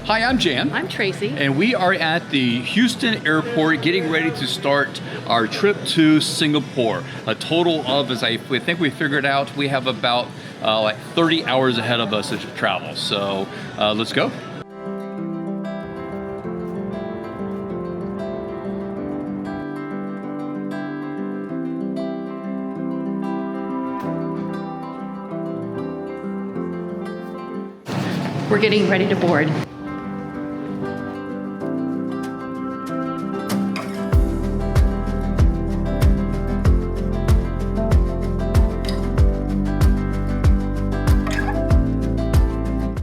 Hi, I'm Jan. I'm Tracy. And we are at the Houston airport getting ready to start our trip to Singapore. A total of, as I think we figured out, we have about like 30 hours ahead of us to travel. So let's go. We're getting ready to board.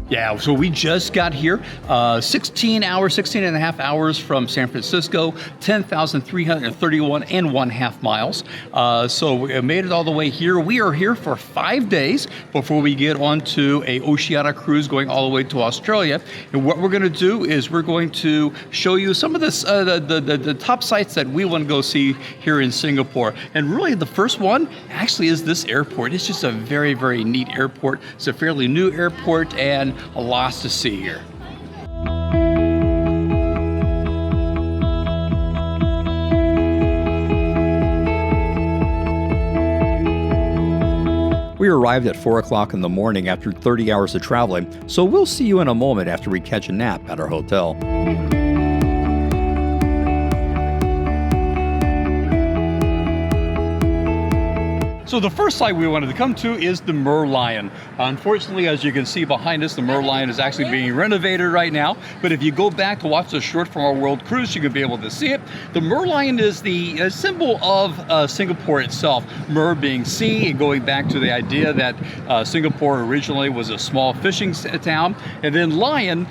Yeah, so we just got here, 16 and a half hours from San Francisco, 10,331 and 1/2 miles. So we made it all the way here. We are here for 5 days before we get onto a Oceania cruise going all the way to Australia. And what we're gonna do is we're going to show you some of this, the top sites that we wanna go see here in Singapore. And really the first one actually is this airport. It's just a very, very neat airport. It's a fairly new airport and a lot to see here. We arrived at 4 o'clock in the morning after 30 hours of traveling, so we'll see you in a moment after we catch a nap at our hotel. So the first site we wanted to come to is the Merlion. Unfortunately, as you can see behind us, the Merlion is actually being renovated right now. But if you go back to watch the short from our world cruise, you can be able to see it. The Merlion is the symbol of Singapore itself. Mer being sea, and going back to the idea that Singapore originally was a small fishing town. And then Lion,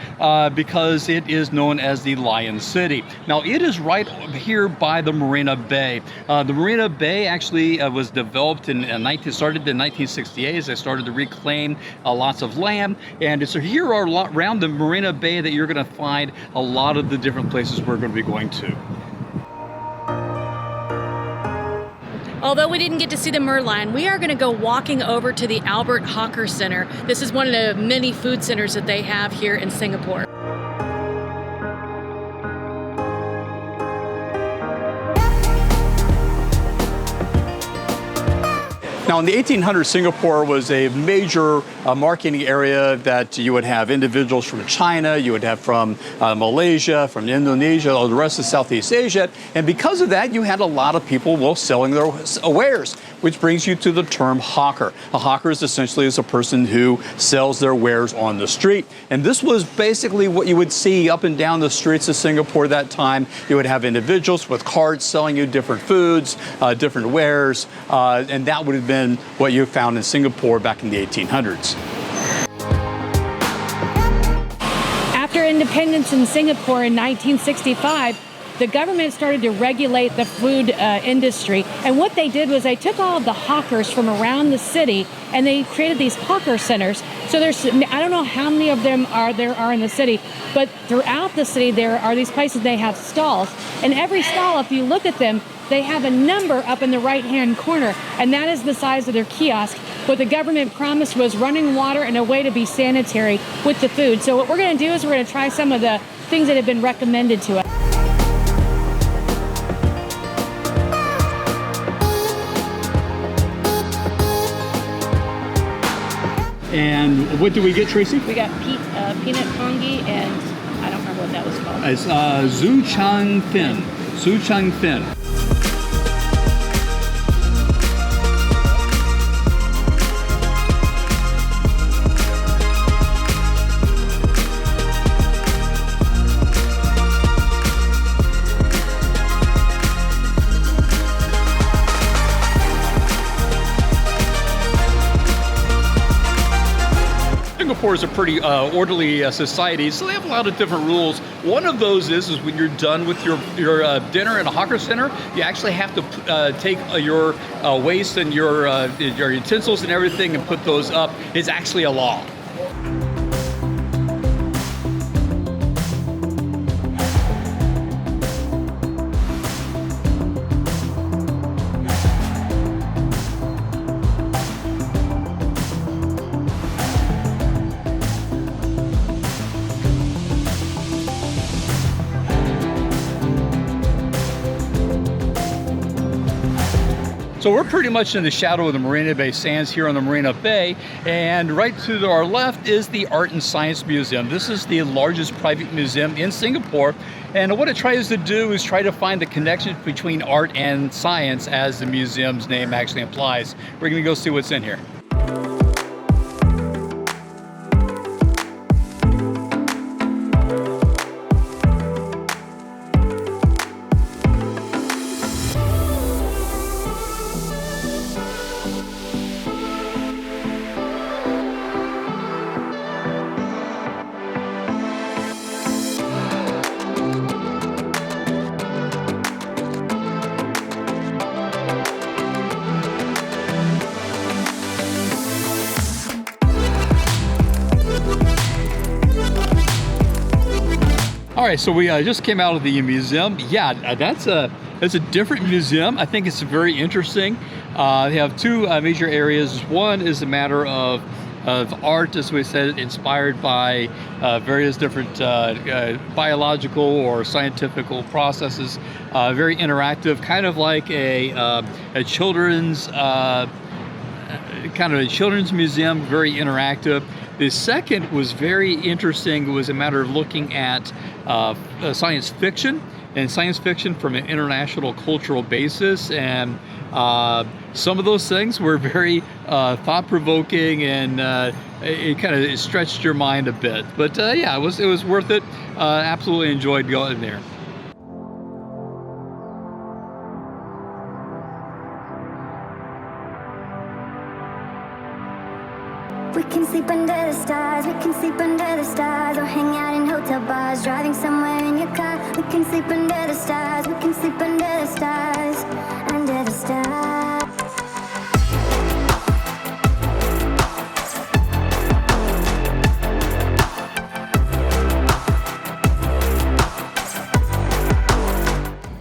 because it is known as the Lion City. Now it is right here by the Marina Bay. The Marina Bay actually was developed started in 1968 as they started to reclaim lots of land. And it's here around the Marina Bay that you're going to find a lot of the different places we're going to be going to. Although we didn't get to see the Merlion, we are going to go walking over to the Albert Hawker Center. This is one of the many food centers that they have here in Singapore. Now, in the 1800s, Singapore was a major marketing area that you would have individuals from China, you would have from Malaysia, from Indonesia, or the rest of Southeast Asia. And because of that, you had a lot of people selling their wares, which brings you to the term hawker. A hawker is essentially a person who sells their wares on the street. And this was basically what you would see up and down the streets of Singapore that time. You would have individuals with carts selling you different foods, different wares, and that would have been what you found in Singapore back in the 1800s. After independence in Singapore in 1965, the government started to regulate the food industry. And what they did was they took all of the hawkers from around the city and they created these hawker centers. So I don't know how many of them there are in the city, but throughout the city there are these places they have stalls. And every stall, if you look at them, they have a number up in the right-hand corner, and that is the size of their kiosk. What the government promised was running water and a way to be sanitary with the food. So what we're going to do is we're going to try some of the things that have been recommended to us. And what did we get, Tracy? We got peanut congee, and I don't remember what that was called. It's Zhu Chang Fin. Zhu Chang Fin. Singapore is a pretty orderly society, so they have a lot of different rules. One of those is when you're done with your dinner in a hawker center, you actually have to take your waste and your utensils and everything and put those up. It's actually a law. So we're pretty much in the shadow of the Marina Bay Sands here on the Marina Bay, and right to our left is the Art and Science Museum. This is the largest private museum in Singapore, and what it tries to do is try to find the connection between art and science, as the museum's name actually implies. We're going to go see what's in here. All right, so we just came out of the museum. Yeah, that's a different museum. I think it's very interesting. They have two major areas. One is a matter of art, as we said, inspired by various different biological or scientific processes. Very interactive, kind of like a children's museum. Very interactive. The second was very interesting. It was a matter of looking at science fiction, and science fiction from an international cultural basis. And some of those things were very thought-provoking, and it kind of stretched your mind a bit. But yeah, it was worth it. Absolutely enjoyed going there. We can sleep under the stars, we can sleep under the stars, or hang out in hotel bars, driving somewhere in your car. We can sleep under the stars, we can sleep under the stars, under the stars.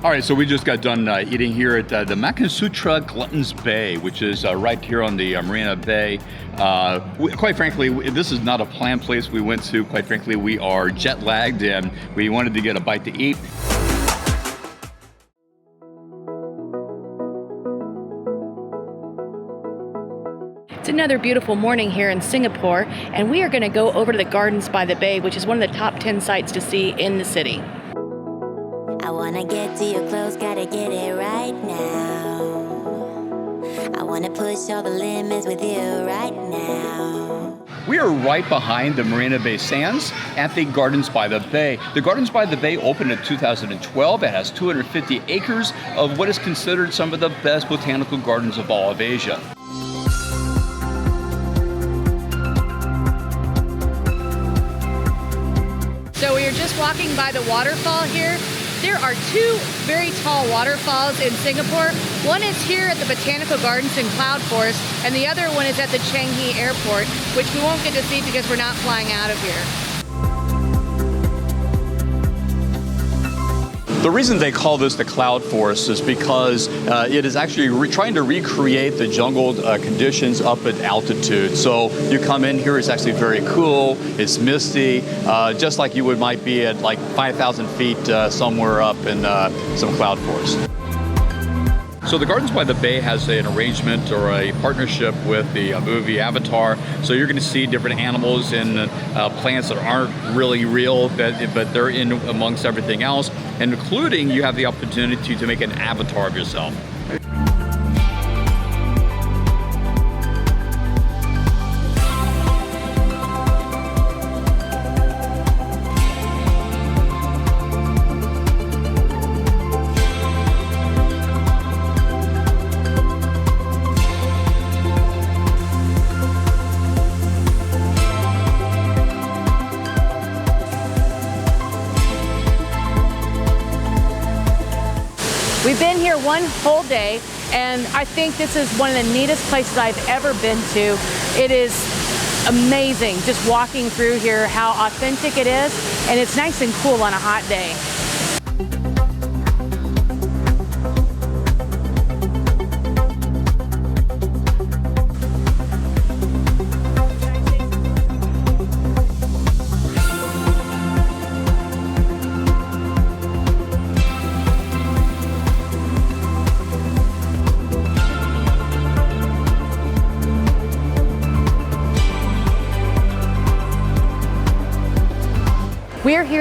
All right, so we just got done eating here at the Makansutra Gluttons Bay, which is right here on the Marina Bay. Quite frankly, this is not a planned place we went to. Quite frankly, we are jet lagged and we wanted to get a bite to eat. It's another beautiful morning here in Singapore, and we are going to go over to the Gardens by the Bay, which is one of the top 10 sites to see in the city. I wanna get to your clothes, gotta get it right now. I wanna push all the limits with you right now. We are right behind the Marina Bay Sands at the Gardens by the Bay. The Gardens by the Bay opened in 2012. It has 250 acres of what is considered some of the best botanical gardens of all of Asia. So we are just walking by the waterfall here. There are two very tall waterfalls in Singapore. One is here at the Botanical Gardens in Cloud Forest, and the other one is at the Changi Airport, which we won't get to see because we're not flying out of here. The reason they call this the cloud forest is because it is actually trying to recreate the jungle conditions up at altitude. So you come in here, it's actually very cool, it's misty, just like you might be at like 5,000 feet somewhere up in some cloud forest. So the Gardens by the Bay has an arrangement or a partnership with the movie Avatar. So you're going to see different animals and plants that aren't really real, but they're in amongst everything else, and including you have the opportunity to make an avatar of yourself. We've been here one whole day, and I think this is one of the neatest places I've ever been to. It is amazing just walking through here, how authentic it is, and it's nice and cool on a hot day.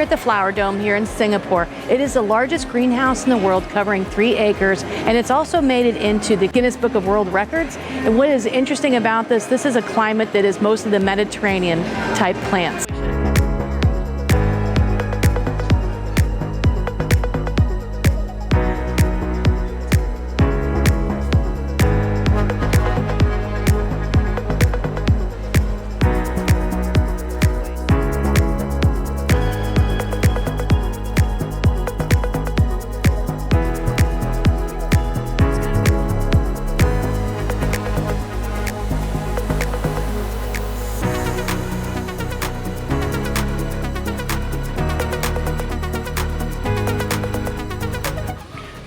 at the Flower Dome here in Singapore. It is the largest greenhouse in the world, covering 3 acres, and it's also made it into the Guinness Book of World Records. And what is interesting about this is a climate that is mostly the Mediterranean type plants.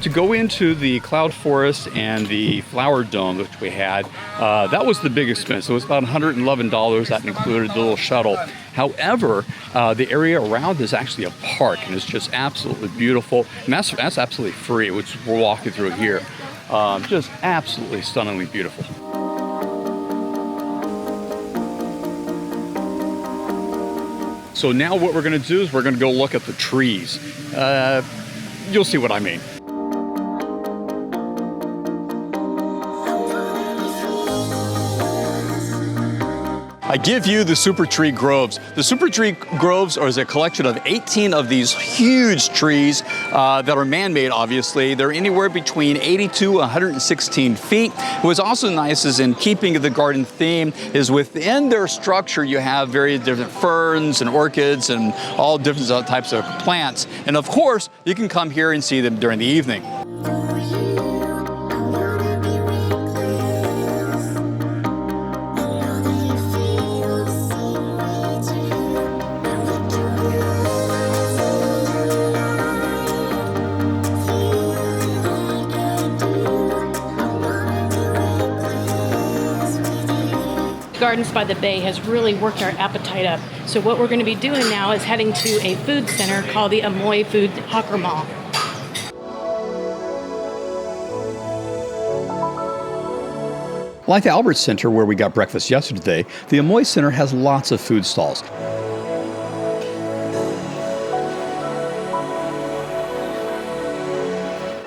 To go into the cloud forest and the flower dome, which we had, that was the big expense. It was about $111. That included the little shuttle. However, the area around is actually a park, and it's just absolutely beautiful. And that's absolutely free, which we're walking through here. Just absolutely stunningly beautiful. So now what we're going to do is we're going to go look at the trees. You'll see what I mean. I give you the Super Tree Groves. The Super Tree Groves are a collection of 18 of these huge trees that are man-made, obviously. They're anywhere between 80 to 116 feet. What's also nice is, in keeping with the garden theme, is within their structure you have very different ferns and orchids and all different types of plants. And of course, you can come here and see them during the evening. Gardens by the Bay has really worked our appetite up. So what we're going to be doing now is heading to a food center called the Amoy Food Hawker Mall. Like the Albert Center, where we got breakfast yesterday, the Amoy Center has lots of food stalls.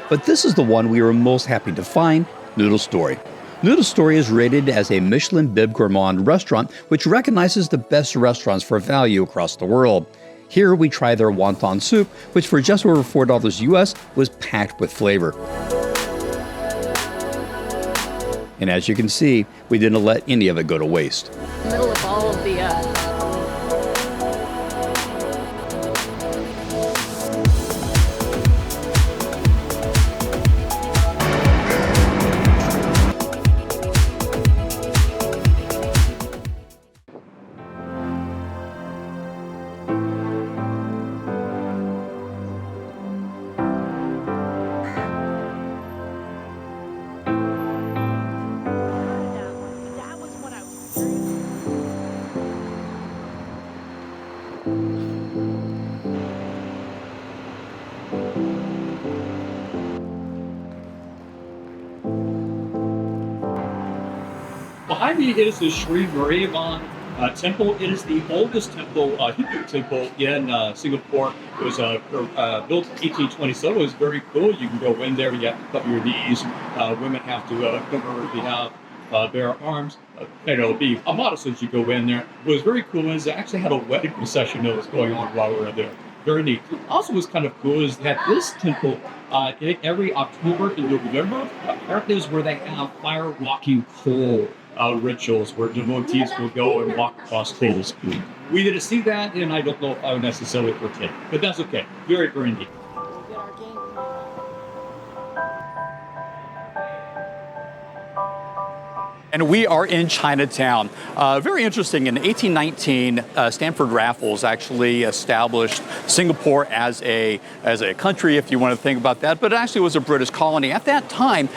But this is the one we were most happy to find, Noodle Story. Noodle Story is rated as a Michelin Bib Gourmand restaurant, which recognizes the best restaurants for value across the world. Here we try their wonton soup, which for just over $4 US was packed with flavor. And as you can see, we didn't let any of it go to waste. In the middle of all of the Behind me is the Sri Mariamman temple. It is the oldest temple, Hindu temple in Singapore. It was built in 1827. It was very cool. You can go in there, you have to cover your knees. Women have to cover their arms. Be modest as you go in there. What was very cool is they actually had a wedding procession that was going on while we were there. Very neat. Also, what's kind of cool is that this temple, every October and November, apparently is where they have fire walking coal rituals, where devotees will go and walk across coals. We didn't see that, and I don't know if I would necessarily partake, but that's okay. Very, very neat. And we are in Chinatown. Very interesting. In 1819, Stanford Raffles actually established Singapore as a country, if you want to think about that, but it actually was a British colony. At that time,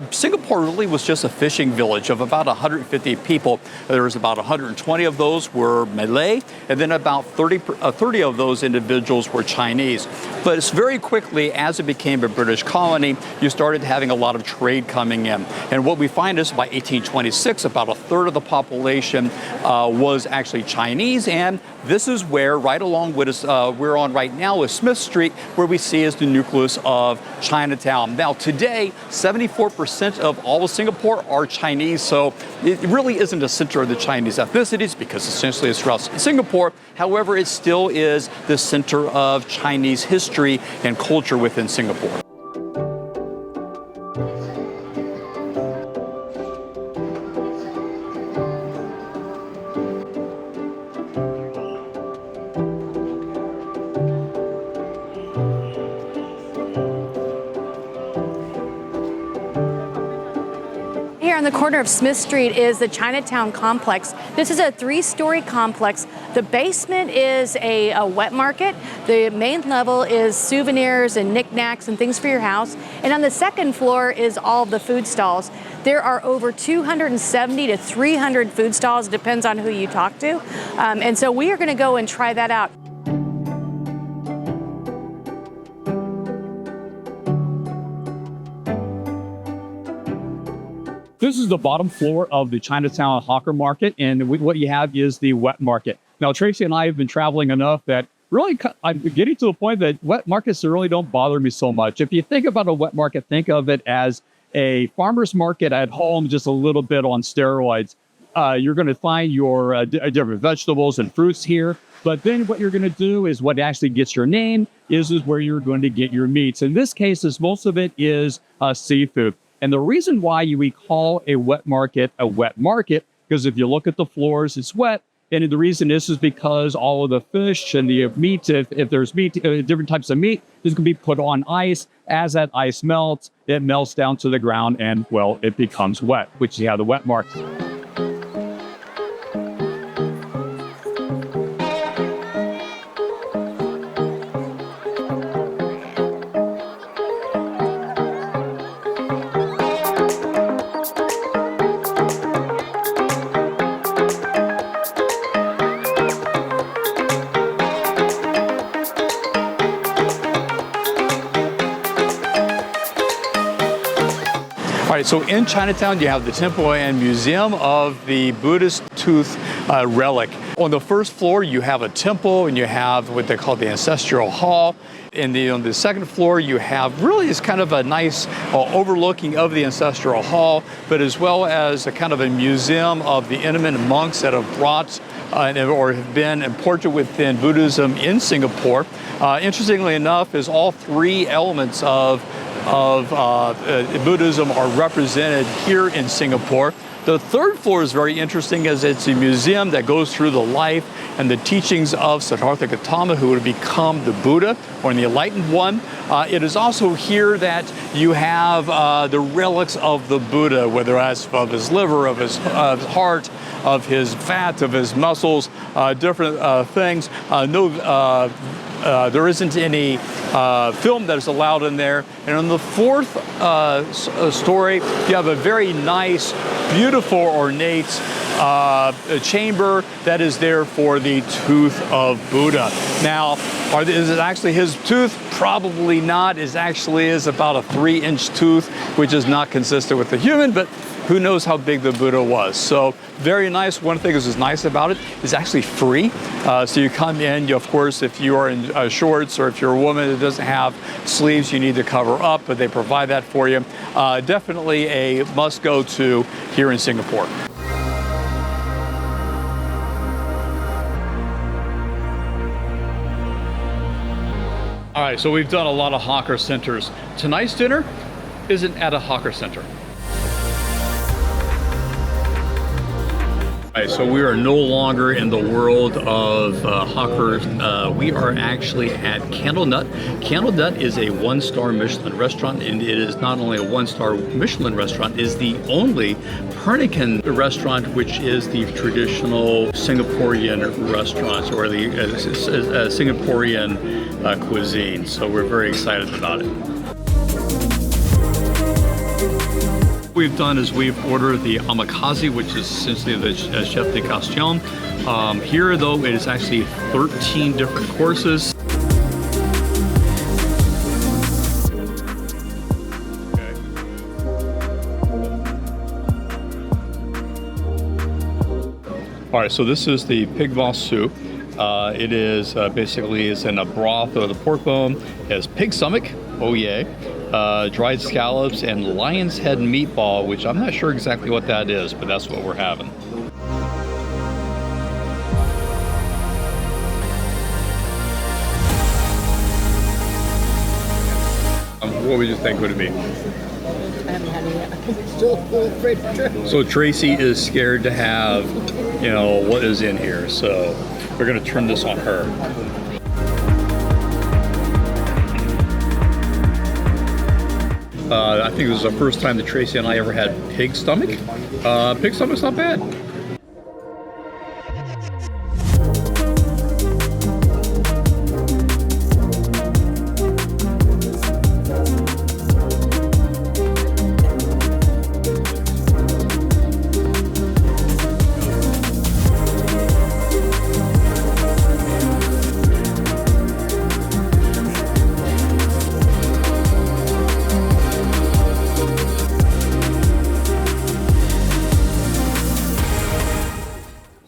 Singapore really was just a fishing village of about 150 people. There was about 120 of those were Malay, and then about 30 of those individuals were Chinese. But it's very quickly, as it became a British colony, you started having a lot of trade coming in. And what we find is by 1820, 1926, about a third of the population was actually Chinese, and this is where, right along with us, we're on right now is Smith Street, where we see is the nucleus of Chinatown. Now today, 74% of all of Singapore are Chinese, so it really isn't a center of the Chinese ethnicities because essentially it's throughout Singapore. However, it still is the center of Chinese history and culture within Singapore. Here on the corner of Smith Street is the Chinatown complex. This is a 3-story complex. The basement is a wet market. The main level is souvenirs and knickknacks and things for your house. And on the second floor is all of the food stalls. There are over 270 to 300 food stalls, depends on who you talk to. And so we are going to go and try that out. This is the bottom floor of the Chinatown hawker market, and what you have is the wet market. Now, Tracy and I have been traveling enough that really I'm getting to the point that wet markets really don't bother me so much. If you think about a wet market, think of it as a farmer's market at home, just a little bit on steroids. You're going to find your different vegetables and fruits here, but then what you're going to do is what actually gets your name is where you're going to get your meats. In this case, most of it is seafood. And the reason why we call a wet market, because if you look at the floors, it's wet. And the reason is because all of the fish and the meat, if there's meat, different types of meat, is going to be put on ice. As that ice melts, it melts down to the ground and, well, it becomes wet, which is how the wet market. All right, so in Chinatown, you have the temple and museum of the Buddhist tooth relic. On the first floor, you have a temple and you have what they call the ancestral hall. And on the second floor, you have really is kind of a nice overlooking of the ancestral hall, but as well as a kind of a museum of the eminent monks that have brought or have been important within Buddhism in Singapore. Interestingly enough, is all three elements of Buddhism are represented here in Singapore. The third floor is very interesting as it's a museum that goes through the life and the teachings of Siddhartha Gautama, who would become the Buddha or the Enlightened One. It is also here that you have the relics of the Buddha, whether that's of his liver, of his heart, of his fat, of his muscles, different things. There isn't any film that is allowed in there. And on the fourth story, you have a very nice, beautiful, ornate chamber that is there for the tooth of Buddha. Now, is it actually his tooth? Probably not. It actually is about a 3-inch tooth, which is not consistent with the human, but who knows how big the Buddha was. So very nice. One thing that's nice about it is actually free. So you come in, of course, if you are in shorts or if you're a woman that doesn't have sleeves, you need to cover up, but they provide that for you. Definitely a must-go to here in Singapore. All right, so we've done a lot of hawker centers. Tonight's dinner isn't at a hawker center. All right, so we are no longer in the world of hawkers. We are actually at Candlenut. Candlenut is a 1-star Michelin restaurant, and it is not only a 1-star Michelin restaurant, it is the only Peranakan restaurant, which is the traditional Singaporean restaurants or the Singaporean cuisine. So we're very excited about it. What we've done is we've ordered the omakase, which is essentially the chef de castillon. Here, though, it is actually 13 different courses. All right, so this is the pig moss soup. It is basically is in a broth of the pork bone. It has pig stomach, oh yay, dried scallops, and lion's head meatball, which I'm not sure exactly what that is, but that's what we're having. What would you think would it be? I haven't had it yet. I'm still a little afraid to try. So Tracy is scared to have, you know, what is in here. So we're gonna turn this on her. I think this was the first time that Tracy and I ever had pig stomach. Pig stomach's not bad.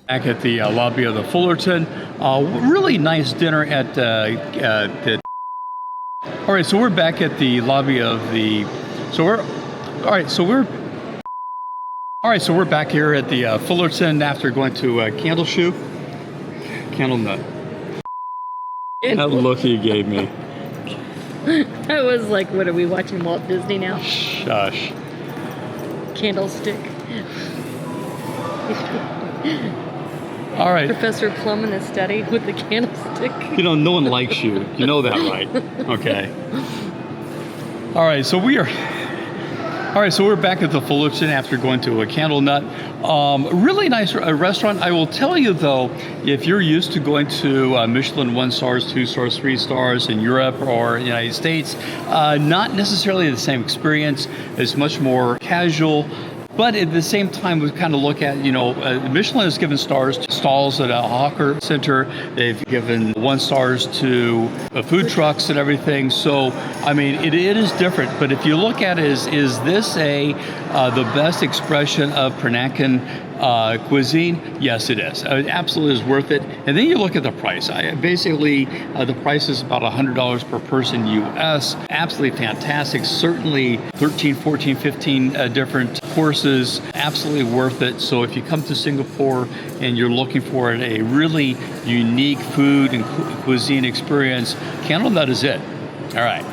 Back at the lobby of the Fullerton. Really nice dinner at the... All right, so we're back at the lobby of the... All right, so we're back here at the Fullerton after going to Candlenut. That look he gave me. I was like, what are we watching, Walt Disney now? Shush. Candlestick. All right. Professor Plum in his study with the candlestick. You know, no one likes you. You know that, right? Okay. All right, so we're back at the Fullerton after going to a Candlenut. Really nice restaurant. I will tell you though, if you're used to going to Michelin 1 stars, 2 stars, 3 stars in Europe or United States, not necessarily the same experience. It's much more casual. But at the same time, we kind of look at, you know, Michelin has given stars to stalls at a hawker center. They've given 1 stars to food trucks and everything. So, I mean, it is different. But if you look at it, is this the best expression of Peranakan cuisine? Yes, it is. It absolutely is worth it. And then you look at the price. The price is about $100 per person US. Absolutely fantastic. Certainly 13, 14, 15 different courses. Absolutely worth it. So if you come to Singapore and you're looking for a really unique food and cuisine experience, Candlenut is it. All right.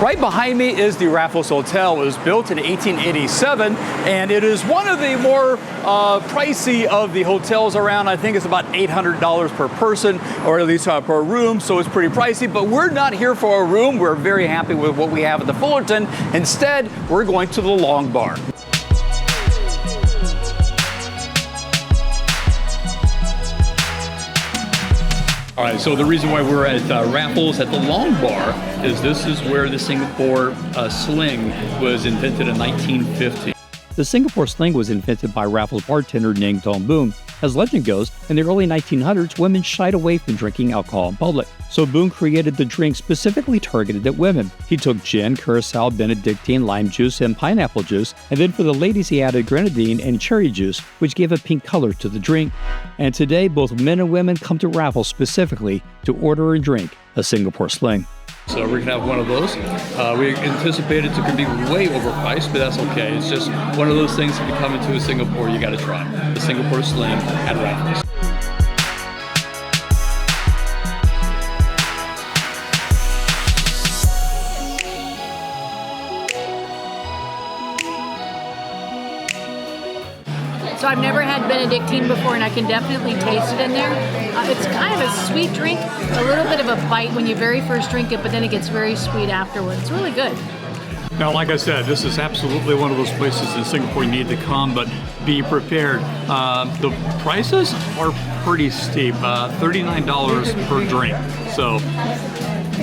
Right behind me is the Raffles Hotel. It was built in 1887, and it is one of the more pricey of the hotels around. I think it's about $800 per person, or at least per room, so it's pretty pricey. But we're not here for a room. We're very happy with what we have at the Fullerton. Instead, we're going to the Long Bar. All right, so the reason why we're at Raffles at the Long Bar is this is where the Singapore sling was invented in 1950. The Singapore sling was invented by Raffles bartender Ning Tong Boon. As legend goes, in the early 1900s, women shied away from drinking alcohol in public. So Boon created the drink specifically targeted at women. He took gin, curacao, Benedictine, lime juice, and pineapple juice, and then for the ladies he added grenadine and cherry juice, which gave a pink color to the drink. And today, both men and women come to Raffles specifically to order and drink a Singapore sling. So we're gonna have one of those. We anticipated it's gonna be way overpriced, but that's okay. It's just one of those things if you come into Singapore, you gotta try. The Singapore sling at Raffles. So I've never had Benedictine before, and I can definitely taste it in there. It's kind of a sweet drink, a little bit of a bite when you very first drink it, but then it gets very sweet afterwards. It's really good. Now, like I said, this is absolutely one of those places in Singapore you need to come, but be prepared. The prices are pretty steep, $39 per drink. So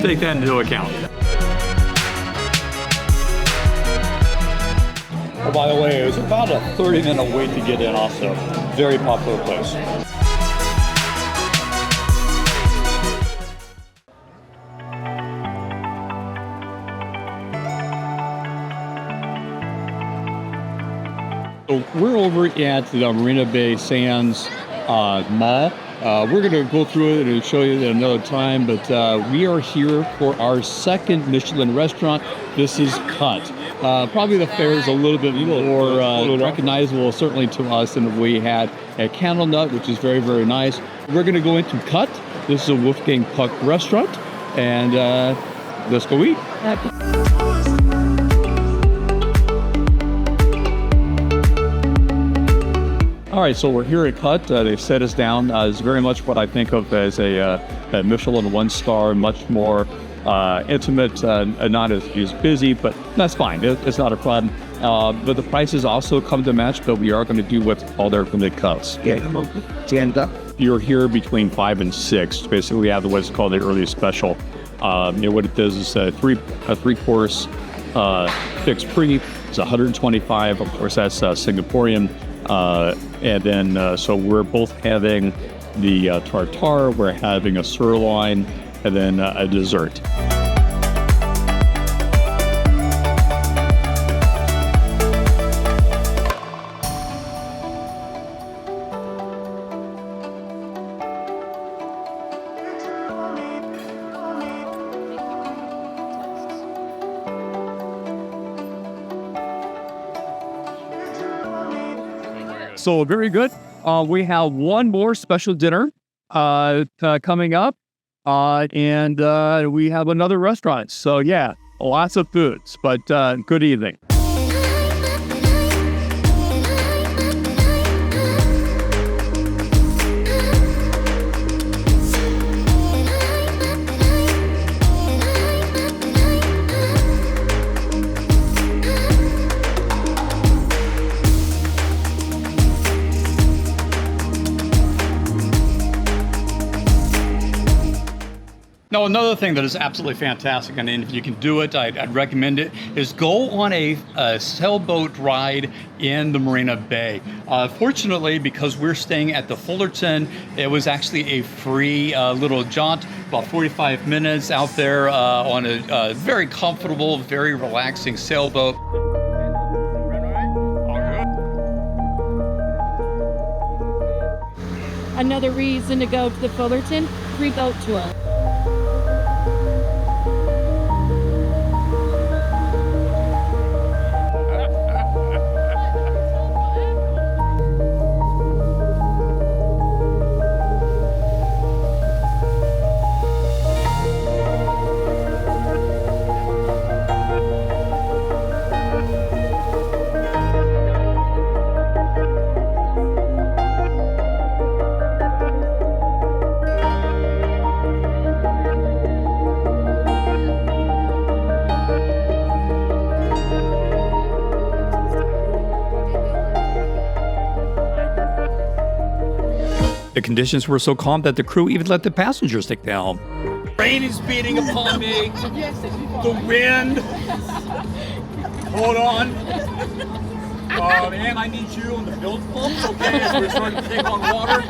take that into account. Oh, by the way, it was about a 30-minute wait to get in also. Very popular place. So we're over at the Marina Bay Sands Mall. We're going to go through it and show you at another time, but we are here for our second Michelin restaurant. This is Cut. Probably the fare is a little bit more recognizable, certainly to us, than we had at Candlenut, which is very, very nice. We're going to go into Cut. This is a Wolfgang Puck restaurant, and let's go eat. All right, so we're here at Cut. They've set us down as very much what I think of as a Michelin one-star, much more intimate, not as busy, but that's fine. It's not a problem. But the prices also come to match, but we are going to do what's called our limited cuts. You're here between 5 and 6. Basically, we have what's called the early special. What it does is a three-course fixed pre. It's 125. Of course, that's Singaporean. And then, so we're both having the tartare, we're having a sirloin, and then a dessert. So very good. We have one more special dinner coming up, and we have another restaurant. So yeah, lots of foods, but good evening. Now, another thing that is absolutely fantastic, and if you can do it, I'd recommend it, is go on a sailboat ride in the Marina Bay. Fortunately, because we're staying at the Fullerton, it was actually a free little jaunt, about 45 minutes out there on a very comfortable, very relaxing sailboat. Another reason to go to the Fullerton, free boat tour. The conditions were so calm that the crew even let the passengers take the helm. Rain is beating upon me. The wind. Hold on. Man, I need you on the build pumps, okay? As we're starting to take on water.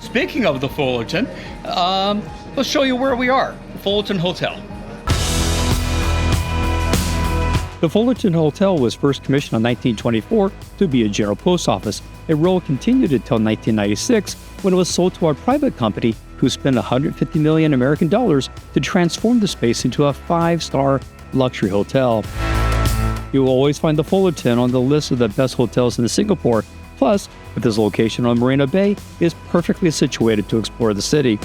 Speaking of the Fullerton, let's show you where we are. Fullerton Hotel. The Fullerton Hotel was first commissioned in 1924 to be a general post office. A role continued until 1996 when it was sold to a private company who spent $150 million American dollars to transform the space into a 5-star luxury hotel. You will always find the Fullerton on the list of the best hotels in Singapore. Plus, with its location on Marina Bay, it is perfectly situated to explore the city.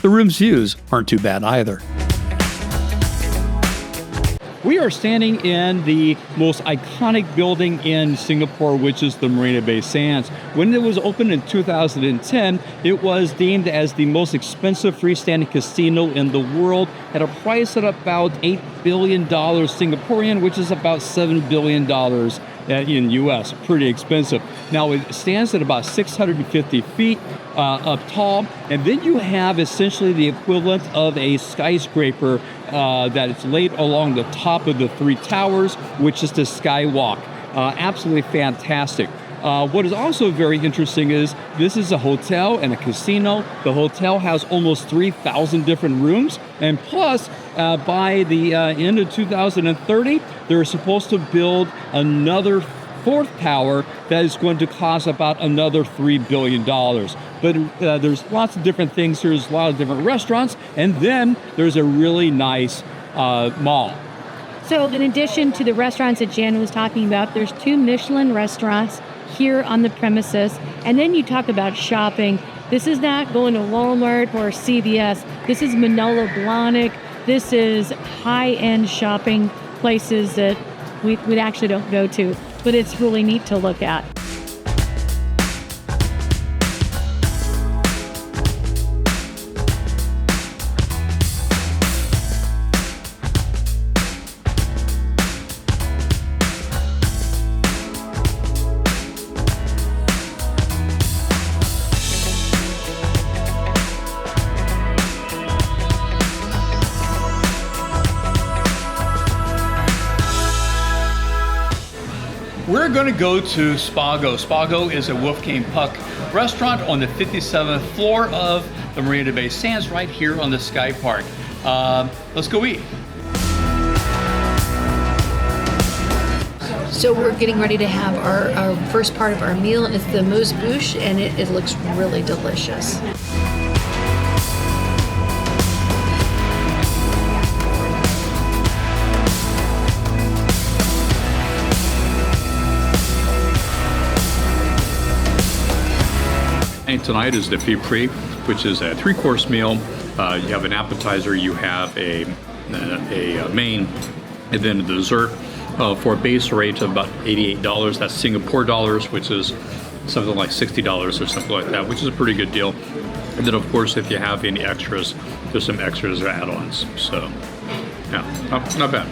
The room's views aren't too bad either. We are standing in the most iconic building in Singapore, which is the Marina Bay Sands. When it was opened in 2010, it was deemed as the most expensive freestanding casino in the world at a price at about $8 billion Singaporean, which is about $7 billion in US. Pretty expensive. Now it stands at about 650 feet up tall, and then you have essentially the equivalent of a skyscraper that is laid along the top of the three towers, which is the skywalk. Absolutely fantastic. What is also very interesting is this is a hotel and a casino. The hotel has almost 3,000 different rooms, and plus by the end of 2030, they're supposed to build another fourth tower that is going to cost about another $3 billion. But there's lots of different things. There's a lot of different restaurants, and then there's a really nice mall. So in addition to the restaurants that Jan was talking about, there's 2 Michelin restaurants here on the premises. And then you talk about shopping. This is not going to Walmart or CVS. This is Manolo Blahnik. This is high-end shopping places that we actually don't go to, but it's really neat to look at. We're going to go to Spago. Spago is a Wolfgang Puck restaurant on the 57th floor of the Marina Bay Sands right here on the Sky Park. Let's go eat. So we're getting ready to have our first part of our meal. It's the mousse bouche, and it looks really delicious. And tonight is the Pipri, which is a 3-course meal. You have an appetizer, you have a main, and then a dessert for a base rate of about $88. That's Singapore dollars, which is something like $60 or something like that, which is a pretty good deal. And then, of course, if you have any extras, there's some extras or add-ons. So, yeah, not bad.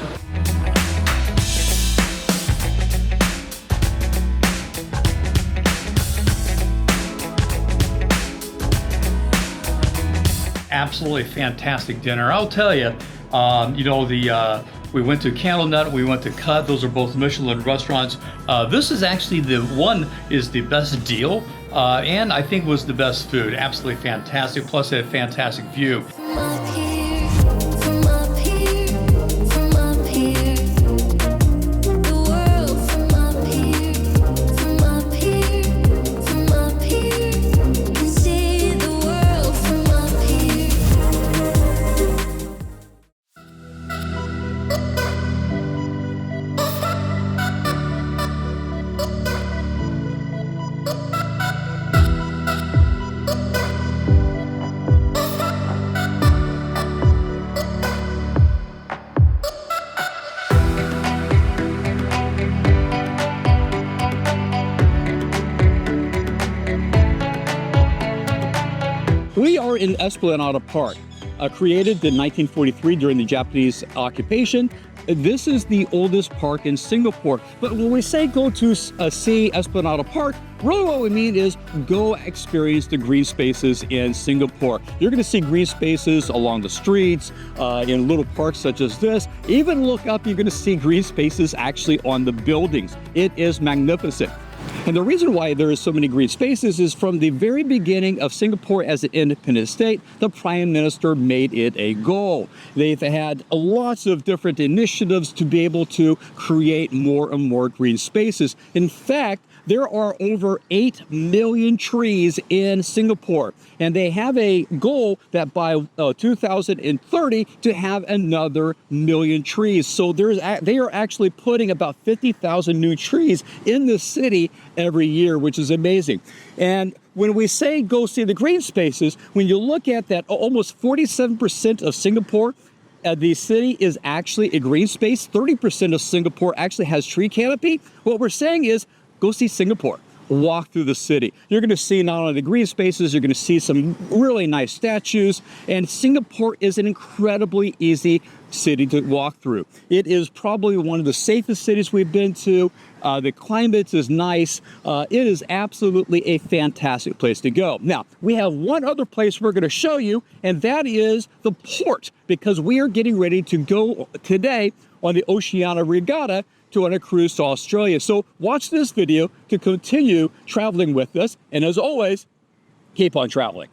Absolutely fantastic dinner. I'll tell you, we went to Candlenut, we went to Cut. Those are both Michelin restaurants. This is actually the best deal, and I think was the best food. Absolutely fantastic. Plus, it had a fantastic view. We are in Esplanade Park, created in 1943 during the Japanese occupation. This is the oldest park in Singapore. But when we say go to see Esplanade Park, really what we mean is go experience the green spaces in Singapore. You're going to see green spaces along the streets, in little parks such as this. Even look up, you're going to see green spaces actually on the buildings. It is magnificent. And the reason why there is so many green spaces is from the very beginning of Singapore as an independent state, the Prime Minister made it a goal. They've had lots of different initiatives to be able to create more and more green spaces. In fact, there are over 8 million trees in Singapore, and they have a goal that by 2030 to have another million trees. So they are actually putting about 50,000 new trees in the city every year, which is amazing. And when we say go see the green spaces, when you look at that, almost 47% of Singapore the city is actually a green space. 30% of Singapore actually has tree canopy. What we're saying is, go see Singapore. Walk through the city. You're going to see not only the green spaces, you're going to see some really nice statues, and Singapore is an incredibly easy city to walk through. It is probably one of the safest cities we've been to. The climate is nice. It is absolutely a fantastic place to go. Now, we have one other place we're going to show you, and that is the port, because we are getting ready to go today on the Oceania Regatta to on a cruise to Australia. So watch this video to continue traveling with us. And as always, keep on traveling.